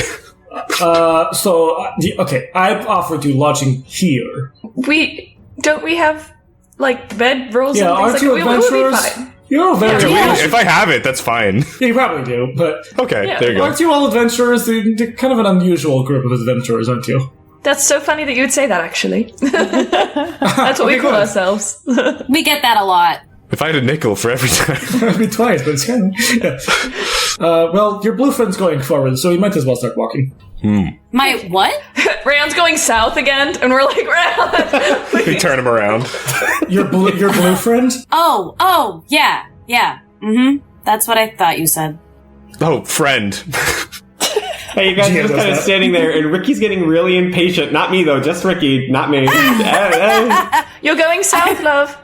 C: Okay, I've offered you lodging here.
D: We have like bed rolls
C: Yeah,
D: and things
C: aren't
D: like
C: you
D: we would be
C: adventurers?
D: fine.
C: You're all very
F: If I have it, that's fine.
C: Yeah, you probably do, but
F: Okay,
D: Yeah.
F: there you go.
C: aren't you all adventurers? They're kind of an unusual group of adventurers, aren't you?
D: That's so funny that you would say that, actually. That's what we
C: Okay,
D: call
C: good.
D: ourselves.
E: We get that a lot.
F: If I had a nickel for every time.
C: It'd be twice, but it's kind of... Yeah. Well, your blue friend's going forward, so you might as well start walking.
E: My what?
D: Rayon's going south again, and we're like, Rayon!
F: They turn him around.
C: Your blue friend?
E: Oh, yeah. Mm-hmm. That's what I thought you said.
F: Oh, friend.
G: Hey, you guys are just kind of standing there, and Ricky's getting really impatient. Not me, though. Just Ricky, not me.
D: You're going south, love.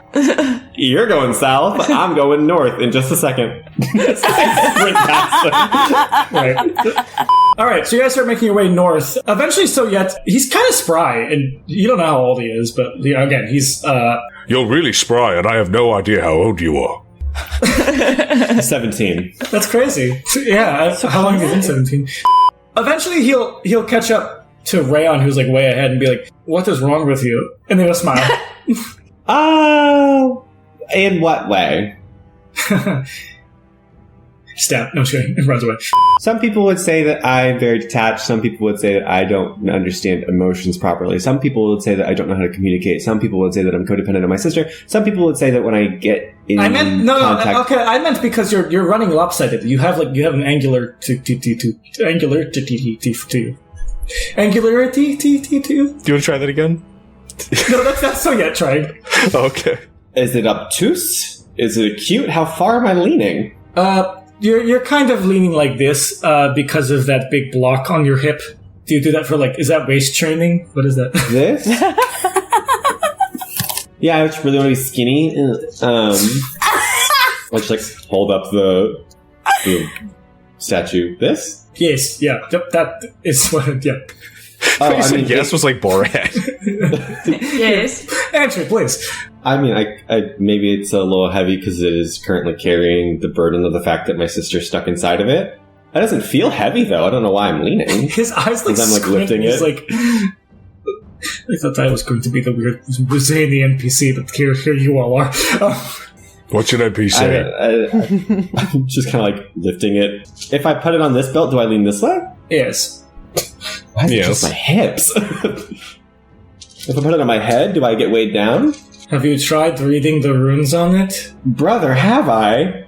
G: You're going south. I'm going north in just a second. Sprint past them.
C: Right. All right, so you guys start making your way north. Eventually, Sojet, he's kind of spry, and you don't know how old he is, but again, he's...
F: You're really spry, and I have no idea how old you are.
G: 17.
C: That's crazy. Yeah, how long have you been 17? Eventually, he'll catch up to Rayon, who's like way ahead, and be like, "What is wrong with you?" And then he'll smile.
G: Oh, in what way?
C: Stab. No, I'm just kidding. It runs away.
G: Some people would say that I'm very detached. Some people would say that I don't understand emotions properly. Some people would say that I don't know how to communicate. Some people would say that I'm codependent on my sister. Some people would say that when I get in contact...
C: Okay, I meant because you're running lopsided. You have an angular angularity to you. Angularity to you.
F: Do you want to try that again?
C: No, that's so yet trying.
F: Okay.
G: Is it obtuse? Is it acute? How far am I leaning?
C: You're kind of leaning like this because of that big block on your hip. Do you do that for is that waist training? What is that?
G: This? Yeah, I just really want to be skinny. I'll just hold up the statue. This?
C: Yes, yeah, that is what. Yeah.
F: Oh, I mean, yes was like Borat.
D: Yes.
C: Answer, please.
G: I mean, I maybe it's a little heavy because it is currently carrying the burden of the fact that my sister's stuck inside of it. That doesn't feel heavy, though. I don't know why I'm leaning.
C: His eyes
G: I'm lifting it.
C: I thought I was going to be the weird zany NPC, but here you all are.
F: What should I be saying?
G: I'm just kind of lifting it. If I put it on this belt, do I lean this way?
C: Yes.
G: Why is it just my hips? If I put it on my head, do I get weighed down?
C: Have you tried reading the runes on it?
G: Brother, have I?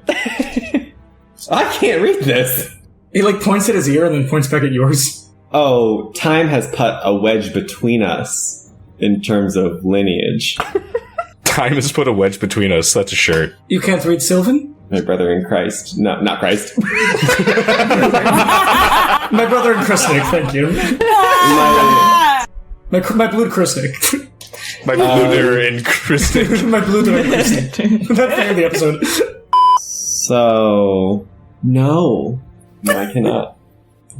G: I can't read this.
C: He points at his ear and then points back at yours.
G: Oh, time has put a wedge between us in terms of lineage.
F: Time has put a wedge between us. That's a shirt.
C: You can't read Sylvan?
G: My brother in Christ. No, not Christ.
C: My brother in Crusnik, thank you. My Blüd Crusnik.
F: My Blüd-er in Crusnik.
C: My Blüd-er in Crusnik. That's the end of the episode.
G: So... No, I cannot.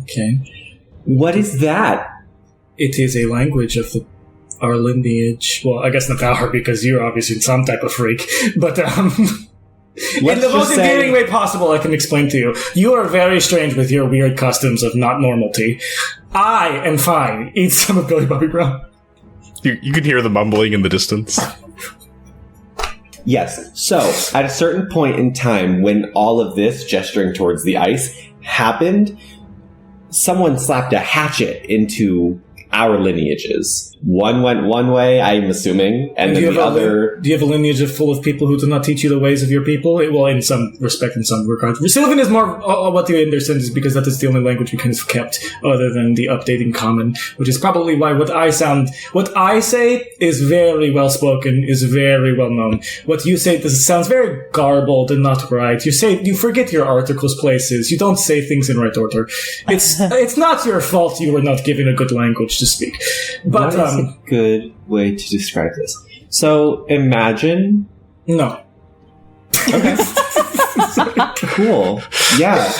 C: Okay.
G: What is that?
C: It is a language of our lineage. Well, I guess not our, because you're obviously some type of freak. But, in the most endearing way possible, I can explain to you. You are very strange with your weird customs of not normality. I am fine. Eat some of Billy Bobby Brown.
F: You can hear the mumbling in the distance.
G: Yes. So, at a certain point in time, when all of this gesturing towards the ice happened, someone slapped a hatchet into our lineages. One went one way, I'm assuming, and then the other...
C: Do you have a lineage full of people who do not teach you the ways of your people? Well, in some respect, in some regards. Sylvan is more what you understand is because that is the only language we kind of kept, other than the updating common, which is probably why what I say is very well spoken, is very well known. What you say sounds very garbled and not right. You forget your articles places. You don't say things in right order. It's not your fault you were not given a good language to speak. But
G: what is a good way to describe this? So imagine.
C: No.
G: Okay. Cool. Yeah.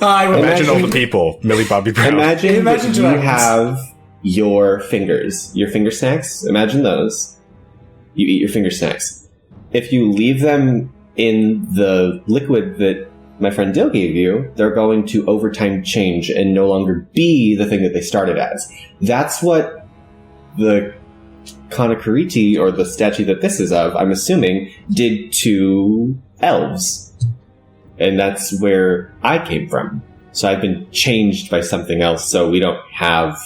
F: Imagine all the people. Millie Bobby Brown.
G: Imagine you have your fingers, your finger snacks. Imagine those. You eat your finger snacks. If you leave them in the liquid that my friend Dill gave you, they're going to over time change and no longer be the thing that they started as. That's what the Kanakariti, or the statue that this is of, I'm assuming, did to elves. And that's where I came from. So I've been changed by something else, so we don't have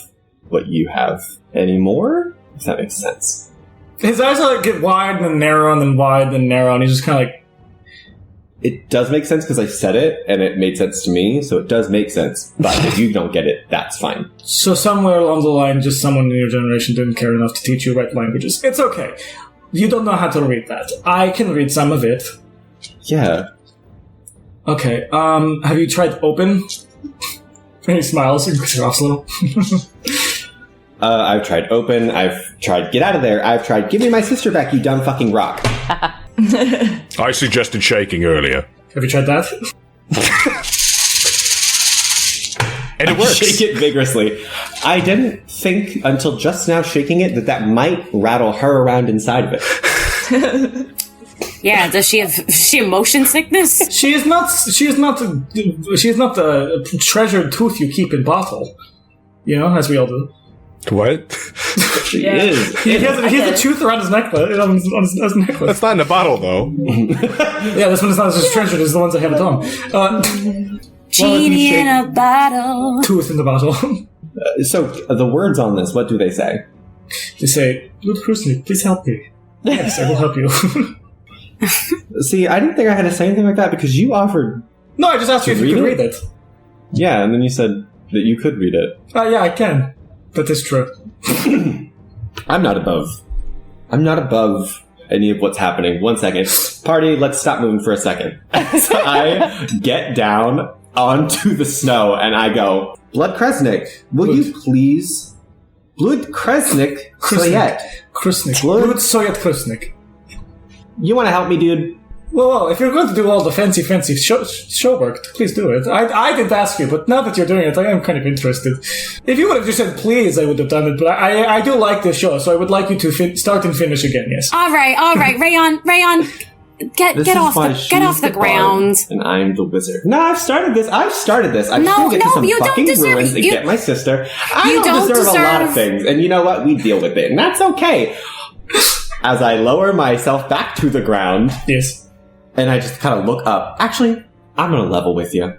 G: what you have anymore? If that makes sense.
C: His eyes get wide and then narrow and then wide and then narrow, and he's just kind of
G: It does make sense because I said it, and it made sense to me, so it does make sense. But if you don't get it, that's fine.
C: So somewhere along the line, just someone in your generation didn't care enough to teach you right languages. It's okay. You don't know how to read that. I can read some of it.
G: Yeah.
C: Okay, have you tried open? And he smiles and coughs a little.
G: I've tried open, I've tried get out of there, I've tried give me my sister back, you dumb fucking rock.
F: I suggested shaking earlier.
C: Have you tried that?
F: And it works.
G: Shake it vigorously. I didn't think until just now shaking it that might rattle her around inside of it.
E: Yeah, does she have motion sickness?
C: She is not the treasured tooth you keep in bottle. You know, as we all do.
F: What?
G: She is.
C: He has a tooth around his necklace. On his necklace.
F: That's not in a bottle, though.
C: Yeah, this one is not as treasured as the ones I have at home.
E: Genie in a bottle.
C: Tooth in the bottle.
G: So, the words on this, what do they say?
C: They say, Blüd, Crusnik, please help me. Yes, I will help you.
G: See, I didn't think I had to say anything like that because you offered...
C: No, I just asked you if you could read it.
G: Yeah, and then you said that you could read it.
C: Yeah, I can. That is true.
G: I'm not above any of what's happening. 1 second. Party, let's stop moving for a second. So I get down onto the snow and I go, Blüd Crusnik, will you please... Blüd Crusnik, Sojet.
C: Crusnik. Blüd Sojet Crusnik.
G: You want to help me, dude?
C: Well, if you're going to do all the fancy show work, please do it. I didn't ask you, but now that you're doing it, I am kind of interested. If you would have just said please, I would have done it, but I do like this show, so I would like you to start and finish again, yes.
E: All right, Rayon, get off the ground.
G: And I'm the wizard. No, I've started this. I'm just gonna get to some
E: you
G: fucking
E: don't deserve
G: ruins and
E: it.
G: get my sister. I don't deserve a lot of things, and you know what? We deal with it, and that's okay. As I lower myself back to the ground,
C: yes,
G: and I just kind of look up. Actually, I'm gonna level with you.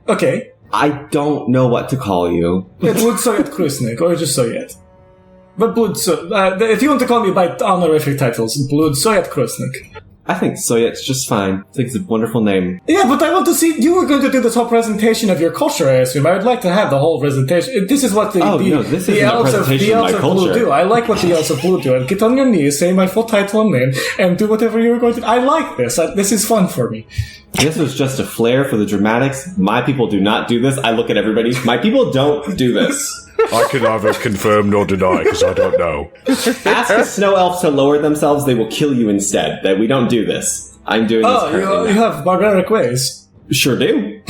C: Okay.
G: I don't know what to call you.
C: Blüd Sojet Crusnik, or just Sojet. But if you want to call me by honorific titles, Blüd Sojet Crusnik.
G: I think Sojet's just fine. I think it's a wonderful name.
C: Yeah, but I want to see... You were going to do this whole presentation of your culture, I assume. I would like to have the whole presentation. This is what the elves of Blue do. I like what the elves of Blue do. And get on your knees, say my full title and name, and do whatever you're going to... I like this. This is fun for me.
G: This was just a flair for the dramatics. My people do not do this. I look at everybody. My people don't do this.
F: I can neither confirm nor deny because I don't know.
G: Ask the snow elves to lower themselves. They will kill you instead. That we don't do this. I'm doing this currently.
C: Oh, you have barbaric ways.
G: Sure do.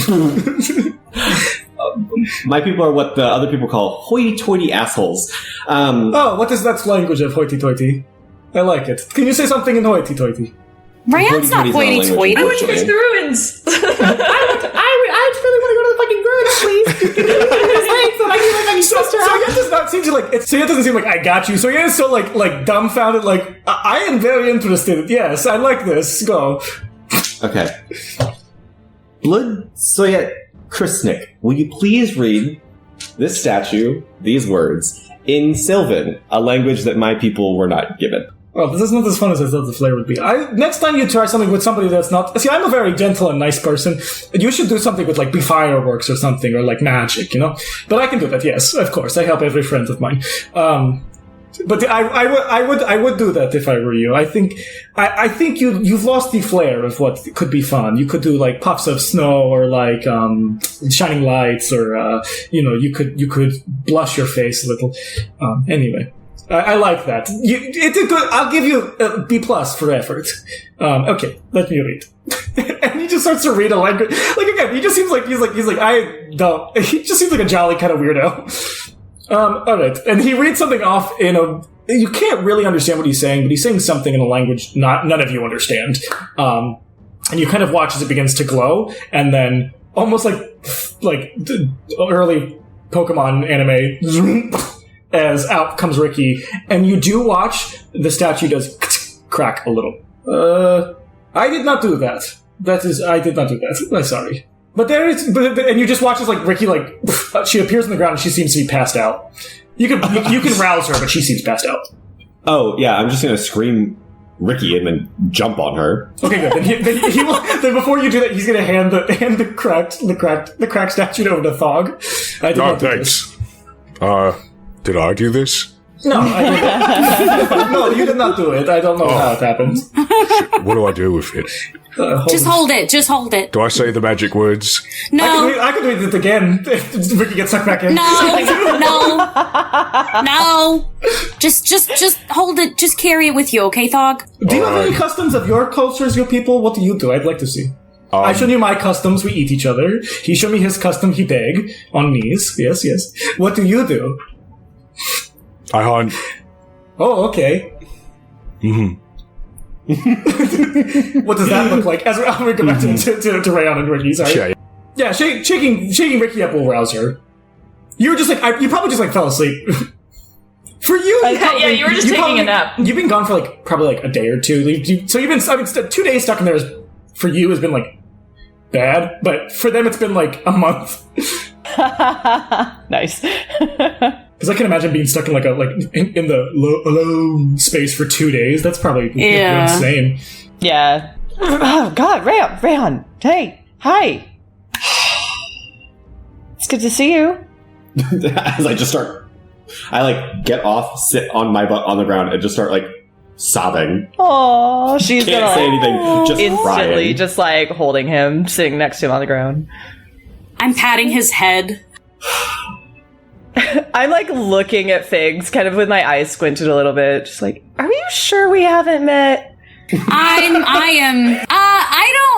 G: My people are what the other people call hoity-toity assholes.
C: What is that language of hoity-toity? I like it. Can you say something in hoity-toity?
E: Ryan's not hoity-toity.
D: I want to fix the ruins.
G: I really want to go to the fucking ruins, please.
C: Sojet does not seem to Sojet doesn't seem like I got you. Sojet is so like dumbfounded. Like I am very interested. Yes, I like this. Go.
G: Okay. Blüd Sojet Crusnik, will you please read this statue, these words, in Sylvan, a language that my people were not given?
C: Well, this is not as fun as I thought the flair would be. Next time you try something with somebody that's not... See, I'm a very gentle and nice person. You should do something with, be fireworks or something, or, magic, you know? But I can do that, yes, of course. I help every friend of mine. But I would do that if I were you. I think you've lost the flair of what could be fun. You could do, puffs of snow, or, shining lights, or, you could blush your face a little. Anyway. I like that. It's a good. I'll give you a B+ for effort. Okay, let me read. And he just starts to read a language. Again, he just seems like he's like I don't. He just seems like a jolly kind of weirdo. All right, and he reads something off in a. You can't really understand what he's saying, but he's saying something in a language none of you understand. And you kind of watch as it begins to glow, and then almost like early Pokemon anime. As out comes Ricky, and you do watch the statue does crack a little. I did not do that. I did not do that. I'm sorry. But and you just watch as Ricky she appears on the ground and she seems to be passed out. You can rouse her, but she seems passed out.
G: Oh yeah, I'm just gonna scream Ricky and then jump on her.
C: Okay, good. Then before you do that, he's gonna hand the cracked statue over to Thog. I did not do
F: thanks. Did I do this?
C: No, I didn't. No, you did not do it. I don't know how it happened.
F: What do I do with it?
E: Just hold it. Just hold it.
F: Do I say the magic words?
E: No.
C: I could read it again if Ricky gets sucked back in.
E: No. Just hold it. Just carry it with you, okay, Thog?
C: Do you have any customs of your cultures, your people? What do you do? I'd like to see. I showed you my customs. We eat each other. He showed me his custom. He beg on knees. Yes. What do you do?
F: I hunt.
C: Oh, okay.
F: Mm-hmm.
C: What does that look like? As we go back to Rayon and Ricky, sorry. Yeah, shaking Ricky up will rouse her. You were just like, you probably just like fell asleep. For you,
D: you were just taking a nap.
C: You've been gone for probably a day or two. So you've been, 2 days stuck in there. For you has been bad, but for them it's been a month.
H: Nice.
C: Because I can imagine being stuck in in the alone space for 2 days. That's probably insane.
H: Yeah. Oh God, Rayon. Hey, hi. It's good to see you.
G: As I just start, I get off, sit on my butt on the ground, and just start sobbing.
H: Oh, she's
G: can't
H: gonna
G: say anything. Just
H: instantly,
G: crying.
H: just holding him, sitting next to him on the ground.
E: I'm patting his head.
H: I'm looking at Figs, kind of with my eyes squinted a little bit, just are you sure we haven't met?
E: I am.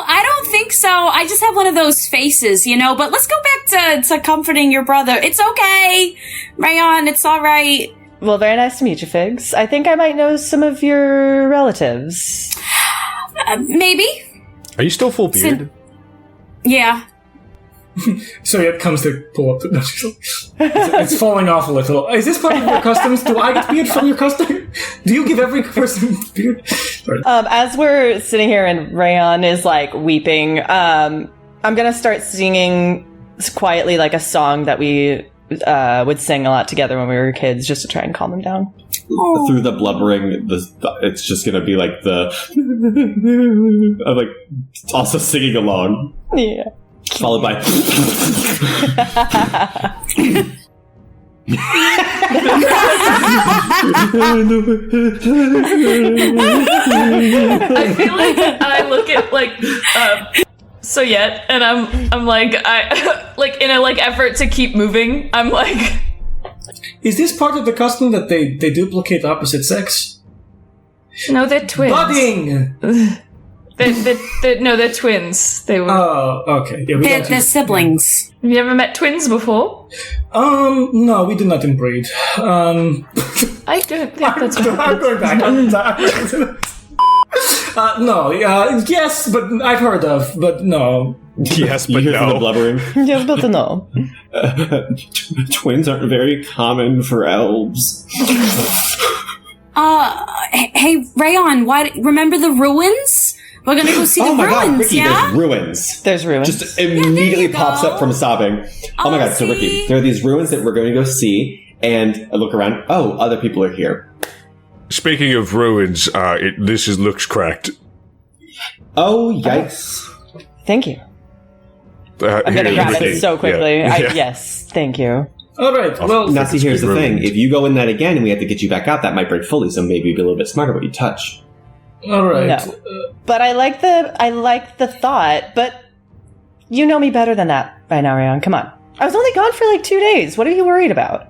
E: I don't think so. I just have one of those faces, But let's go back to comforting your brother. It's okay, Rayon. It's all right.
H: Well, very nice to meet you, Figs. I think I might know some of your relatives.
E: Maybe.
F: Are you still full beard?
E: Yeah.
C: So it comes to pull up. It's falling off a little. Is this part of your customs? Do I get beard from your custom? Do you give every person beard?
H: As we're sitting here and Rayon is weeping, I'm gonna start singing quietly a song that we would sing a lot together when we were kids, just to try and calm him down.
G: Through the blubbering, it's just gonna be I'm also singing along.
H: Yeah.
G: Followed by
D: I feel I look at Sojet, and I'm in a effort to keep moving. I'm
C: is this part of the custom that they duplicate the opposite sex?
D: No, they're twins.
C: Budding.
D: They're twins. They were.
C: Oh, okay. Yeah,
E: They're siblings.
D: Have you ever met twins before?
C: No, we did not inbreed.
D: I don't think that's
C: I'm going back. No, yes, but I've heard of, but no.
F: Yes,
G: you
F: but
G: hear from the
F: no.
G: blubbering.
H: Yes, but no.
G: Twins aren't very common for elves.
E: Hey, Rayon, remember the ruins? We're gonna go see the ruins,
G: God, Ricky,
E: yeah?
G: there's ruins.
H: There's ruins.
G: Just immediately pops
E: go.
G: up from sobbing. Oh my God, so Ricky, there are these ruins that we're going to go see, and I look around, other people are here.
F: Speaking of ruins, looks cracked.
G: Oh, yikes.
H: Thank you. I'm gonna grab it so quickly.
F: Yeah.
H: Yes, thank you.
C: All right. Well,
G: Now, see, here's the thing. If you go in that again and we have to get you back out, that might break fully, so maybe be a little bit smarter what you touch.
C: all right.
H: No. But I like the thought, but you know me better than that by now, Rayon. Come on. I was only gone for 2 days. What are you worried about?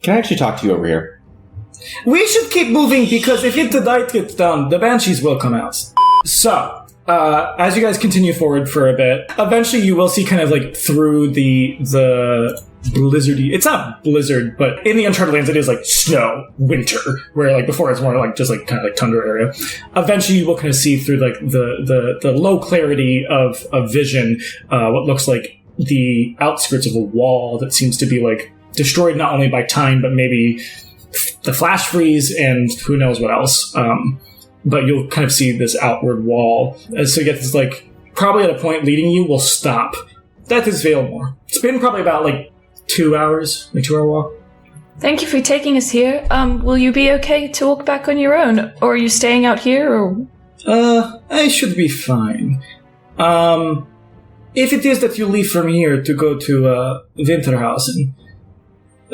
G: Can I actually talk to you over here?
C: We should keep moving because if the night gets done, the banshees will come out. So, as you guys continue forward for a bit, eventually you will see kind of through the blizzardy. It's not blizzard, but in the Uncharted Lands it is snow, winter, where before it's more just kind of tundra area. Eventually you will kind of see through the low clarity of vision what looks like the outskirts of a wall that seems to be destroyed not only by time but maybe the flash freeze and who knows what else. But you'll kind of see this outward wall. So you get this, probably at a point leading you will stop. That is Valemore. It's been probably about, 2 hours, 2-hour walk.
D: Thank you for taking us here. Will you be okay to walk back on your own? Or are you staying out here, or...?
C: I should be fine. If it is that you leave from here to go to Winterhausen,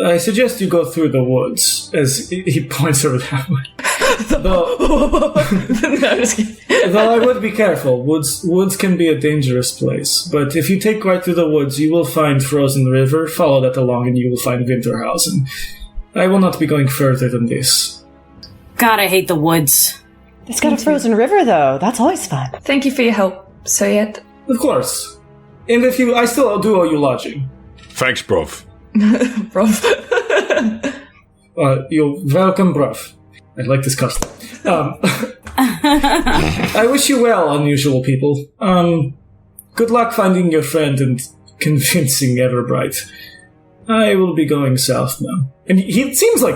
C: I suggest you go through the woods, as he points over that way. Though I would be careful. Woods can be a dangerous place. But if you take right through the woods, you will find Frozen River. Follow that along, and you will find Winterhausen. I will not be going further than this.
E: God, I hate the woods.
H: It's got a frozen river, though. That's always fun.
D: Thank you for your help, Sojet.
C: Of course. And I still do owe you lodging.
F: Thanks, bruv.
D: Bruv.
C: You're welcome, bruv. I like this custom. I wish you well, unusual people. Good luck finding your friend and convincing Everbright. I will be going south now. And he seems like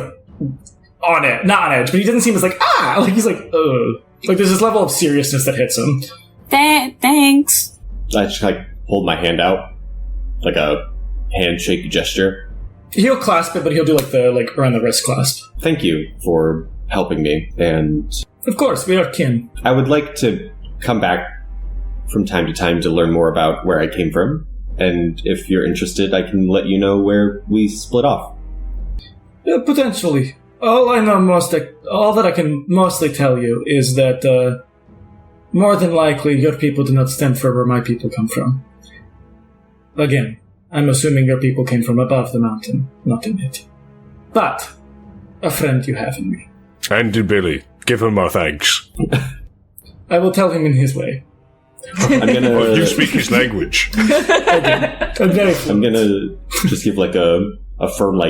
C: on edge, not on edge, but he doesn't seem as like, like he's like, ugh. Like there's this level of seriousness that hits him.
E: Thanks.
G: I just hold my hand out, like a handshake gesture.
C: He'll clasp it, but he'll do the around the wrist clasp.
G: Thank you for helping me, and
C: of course, we are kin.
G: I would like to come back from time to time to learn more about where I came from, and if you're interested, I can let you know where we split off.
C: Potentially. All that I can mostly tell you is that more than likely your people do not stand for where my people come from. Again, I'm assuming your people came from above the mountain, not in it. But a friend you have in me.
F: And to Billy. Give him our thanks.
C: I will tell him in his way.
G: I'm gonna.
F: Well, you speak his language.
G: I'm gonna just give a firm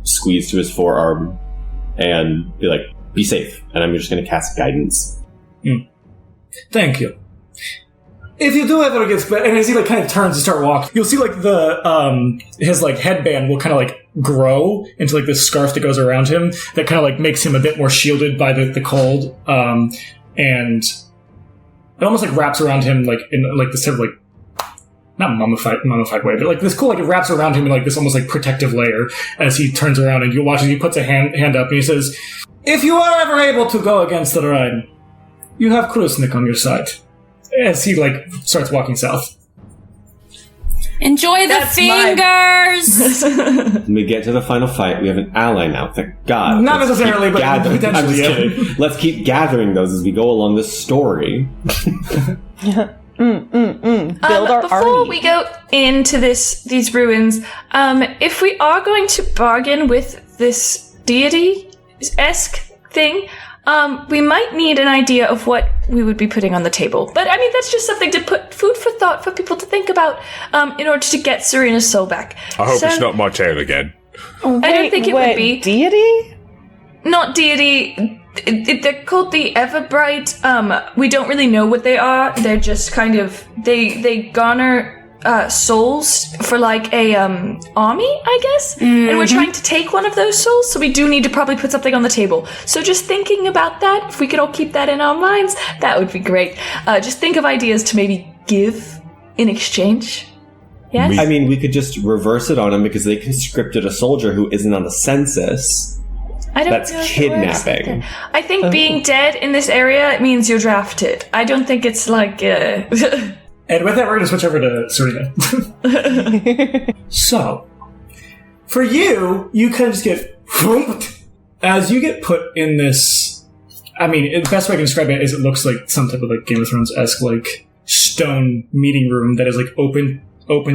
G: squeeze to his forearm and be like, "Be safe." And I'm just gonna cast guidance.
C: Thank you. If you do ever get and as he kind of turns to start walking, you'll see his headband will kind of grow into this scarf that goes around him that kind of makes him a bit more shielded by the cold, and it almost wraps around him in this sort of not mummified way, but this cool it wraps around him in this almost protective layer as he turns around, and you watch as he puts a hand up and he says, "If you are ever able to go against the Rhine, you have Crusnik on your side." As he starts walking south.
E: Enjoy the fingers!
G: When we get to the final fight, we have an ally now, thank God.
C: Not necessarily, but potentially.
G: I'm just kidding. Let's keep gathering those as we go along the story.
H: Build our
D: before
H: army.
D: we go into these ruins, if we are going to bargain with this deity-esque thing, we might need an idea of what we would be putting on the table. But, that's just something to put food for thought for people to think about in order to get Serena's soul back.
F: I hope it's not my tail again.
H: I
D: don't think it would be.
H: Deity?
D: Not deity. They're called the Everbright. We don't really know what they are. They're just kind of... They garner... souls for a army, I guess, and we're trying to take one of those souls, so we do need to probably put something on the table. So just thinking about that, if we could all keep that in our minds, that would be great. Just think of ideas to maybe give in exchange. Yes?
G: We could just reverse it on them because they conscripted a soldier who isn't on the census.
D: I don't
G: That's
D: know if it
G: kidnapping.
D: works like that. I think being dead in this area means you're drafted. I don't think it's
C: And with that, we're going to switch over to Serena. So, for you kind of just get as you get put in this. The best way I can describe it is it looks like some type of Game of Thrones-esque stone meeting room that is open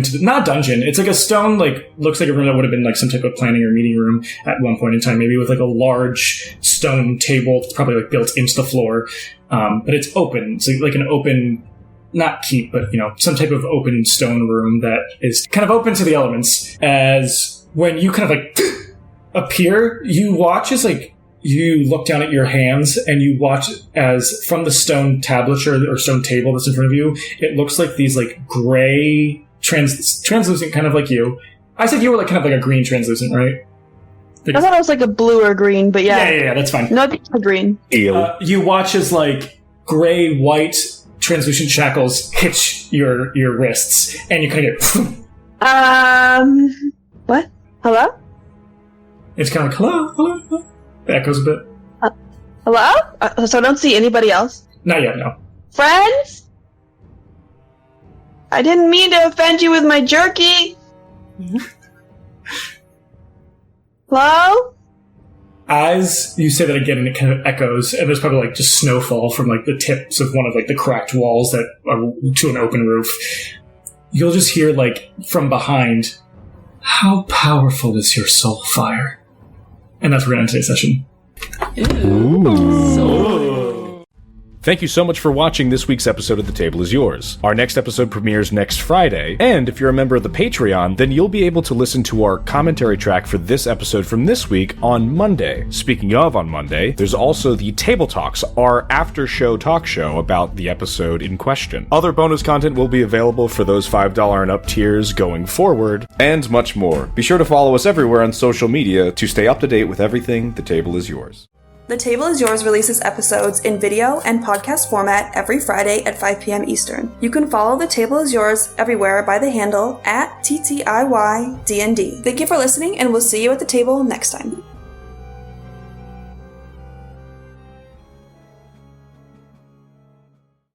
C: to the not dungeon. It's a stone looks like a room that would have been some type of planning or meeting room at one point in time, maybe with a large stone table, probably built into the floor. But it's open, so an open. Not keep, but, some type of open stone room that is kind of open to the elements. As when you kind of appear, you watch as you look down at your hands and you watch as from the stone tablature or stone table that's in front of you, it looks like these gray translucent, kind of like you. I said you were kind of a green translucent, right?
I: I thought it was a blue or green, but yeah.
C: Yeah, that's fine.
I: No, it's green.
C: You watch as gray, white, translucent shackles hitch your wrists, and you kind of get.
I: What? Hello?
C: It's kind of hello. It echoes a bit.
I: Hello? So I don't see anybody else?
C: Not yet, no.
I: Friends? I didn't mean to offend you with my jerky. Hello?
C: As you say that again, and it kind of echoes, and there's probably like just snowfall from like the tips of one of like the cracked walls that are to an open roof. You'll just hear like from behind, "How powerful is your soul fire?" And that's where we're going to end today's session.
F: Thank you so much for watching this week's episode of The Table Is Yours. Our next episode premieres next Friday, and if you're a member of the Patreon, then you'll be able to listen to our commentary track for this episode from this week on Monday. Speaking of on Monday, there's also the Table Talks, our after-show talk show about the episode in question. Other bonus content will be available for those $5 and up tiers going forward, and much more. Be sure to follow us everywhere on social media to stay up to date with everything The Table Is Yours.
J: The Table Is Yours releases episodes in video and podcast format every Friday at 5 p.m. Eastern. You can follow The Table Is Yours everywhere by the handle @TTIYDND. Thank you for listening, and we'll see you at the table next time.